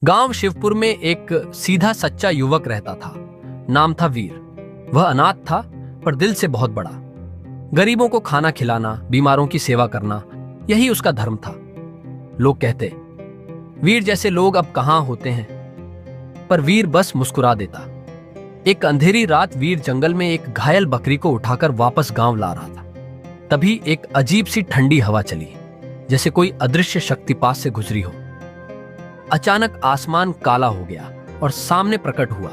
गांव शिवपुर में एक सीधा सच्चा युवक रहता था। नाम था वीर। वह अनाथ था पर दिल से बहुत बड़ा। गरीबों को खाना खिलाना, बीमारों की सेवा करना, यही उसका धर्म था। लोग कहते, वीर जैसे लोग अब कहां होते हैं, पर वीर बस मुस्कुरा देता। एक अंधेरी रात वीर जंगल में एक घायल बकरी को उठाकर वापस गांव ला रहा था। तभी एक अजीब सी ठंडी हवा चली, जैसे कोई अदृश्य शक्ति पास से गुजरी हो। अचानक आसमान काला हो गया और सामने प्रकट हुआ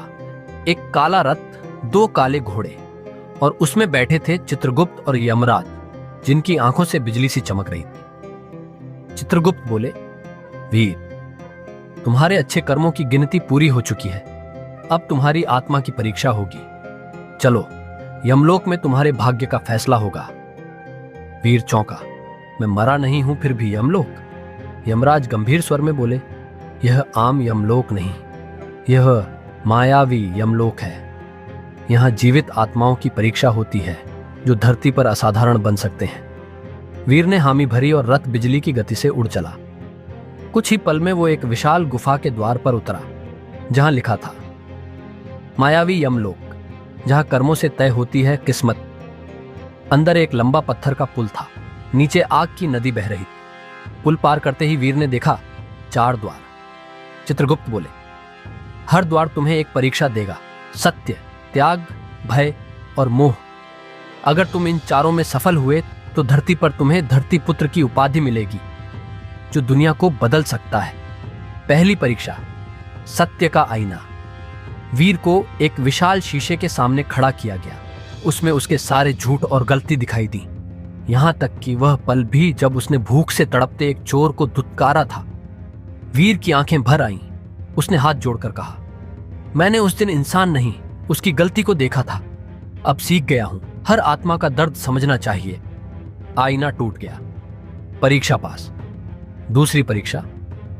एक काला रथ, 2 काले घोड़े, और उसमें बैठे थे चित्रगुप्त और यमराज, जिनकी आंखों से बिजली सी चमक रही थी। चित्रगुप्त बोले, वीर, तुम्हारे अच्छे कर्मों की गिनती पूरी हो चुकी है। अब तुम्हारी आत्मा की परीक्षा होगी। चलो, यमलोक में तुम्हारे भाग्य का फैसला होगा। वीर चौंका, मैं मरा नहीं हूं, फिर भी यमलोक? यमराज गंभीर स्वर में बोले, यह आम यमलोक नहीं, यह मायावी यमलोक है। यहां जीवित आत्माओं की परीक्षा होती है, जो धरती पर असाधारण बन सकते हैं। वीर ने हामी भरी और रथ बिजली की गति से उड़ चला। कुछ ही पल में वो एक विशाल गुफा के द्वार पर उतरा, जहां लिखा था, मायावी यमलोक, जहां कर्मों से तय होती है किस्मत। अंदर एक लंबा पत्थर का पुल था, नीचे आग की नदी बह रही थी। पुल पार करते ही वीर ने देखा 4 द्वार। चित्रगुप्त बोले, हर द्वार तुम्हें एक परीक्षा देगा, सत्य, त्याग, भय और मोह। अगर तुम इन चारों में सफल हुए तो धरती पर तुम्हें धरती पुत्र की उपाधि मिलेगी, जो दुनिया को बदल सकता है। पहली परीक्षा, सत्य का आईना। वीर को एक विशाल शीशे के सामने खड़ा किया गया। उसमें उसके सारे झूठ और गलती दिखाई दी, यहां तक कि वह पल भी जब उसने भूख से तड़पते एक चोर को धुतकारा था। वीर की आंखें भर आईं। उसने हाथ जोड़कर कहा, मैंने उस दिन इंसान नहीं, उसकी गलती को देखा था। अब सीख गया हूं, हर आत्मा का दर्द समझना चाहिए। आईना टूट गया। परीक्षा पास। दूसरी परीक्षा,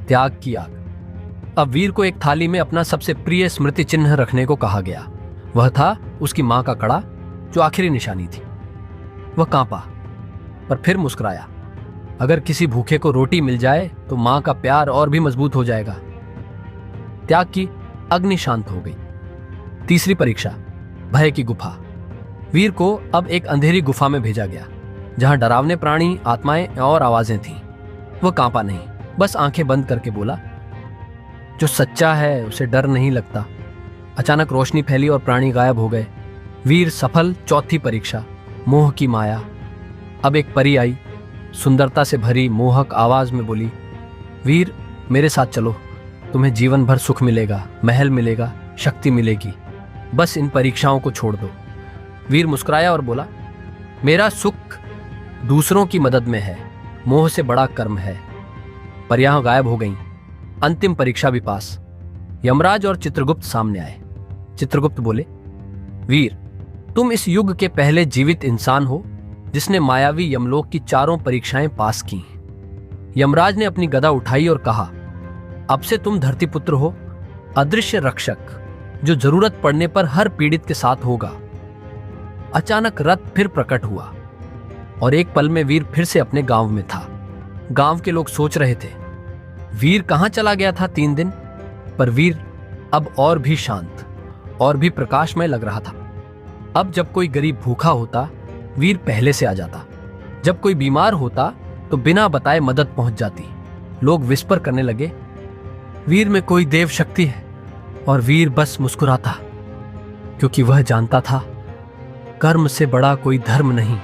त्याग की आग। अब वीर को एक थाली में अपना सबसे प्रिय स्मृति चिन्ह रखने को कहा गया। वह था उसकी मां का कड़ा, जो आखिरी निशानी थी। वह कांपा, पर फिर मुस्कुराया। अगर किसी भूखे को रोटी मिल जाए तो मां का प्यार और भी मजबूत हो जाएगा। त्याग की अग्नि शांत हो गई। तीसरी परीक्षा, भय की गुफा। वीर को अब एक अंधेरी गुफा में भेजा गया, जहां डरावने प्राणी, आत्माएं और आवाजें थीं। वह कांपा नहीं, बस आंखें बंद करके बोला, जो सच्चा है उसे डर नहीं लगता। अचानक रोशनी फैली और प्राणी गायब हो गए। वीर सफल। चौथी परीक्षा, मोह की माया। अब एक परी आई, सुंदरता से भरी मोहक आवाज में बोली, वीर, मेरे साथ चलो, तुम्हें जीवन भर सुख मिलेगा, महल मिलेगा, शक्ति मिलेगी। बस इन परीक्षाओं को छोड़ दो। वीर मुस्कुराया और बोला, मेरा सुख दूसरों की मदद में है, मोह से बड़ा कर्म है। परियां गायब हो गईं। अंतिम परीक्षा भी पास। यमराज और चित्रगुप्त सामने आए। चित्रगुप्त बोले, वीर, तुम इस युग के पहले जीवित इंसान हो जिसने मायावी यमलोक की 4 परीक्षाएं पास की। यमराज ने अपनी गदा उठाई और कहा, अब से तुम धरतीपुत्र हो, अदृश्य रक्षक, जो जरूरत पड़ने पर हर पीड़ित के साथ होगा। अचानक रथ फिर प्रकट हुआ और एक पल में वीर फिर से अपने गांव में था। गांव के लोग सोच रहे थे, वीर कहां चला गया था 3 दिन? पर वीर अब और भी शांत, और भी प्रकाशमय लग रहा था। अब जब कोई गरीब भूखा होता, वीर पहले से आ जाता। जब कोई बीमार होता तो बिना बताए मदद पहुंच जाती। लोग विस्पर करने लगे, वीर में कोई देव शक्ति है। और वीर बस मुस्कुराता, क्योंकि वह जानता था, कर्म से बड़ा कोई धर्म नहीं।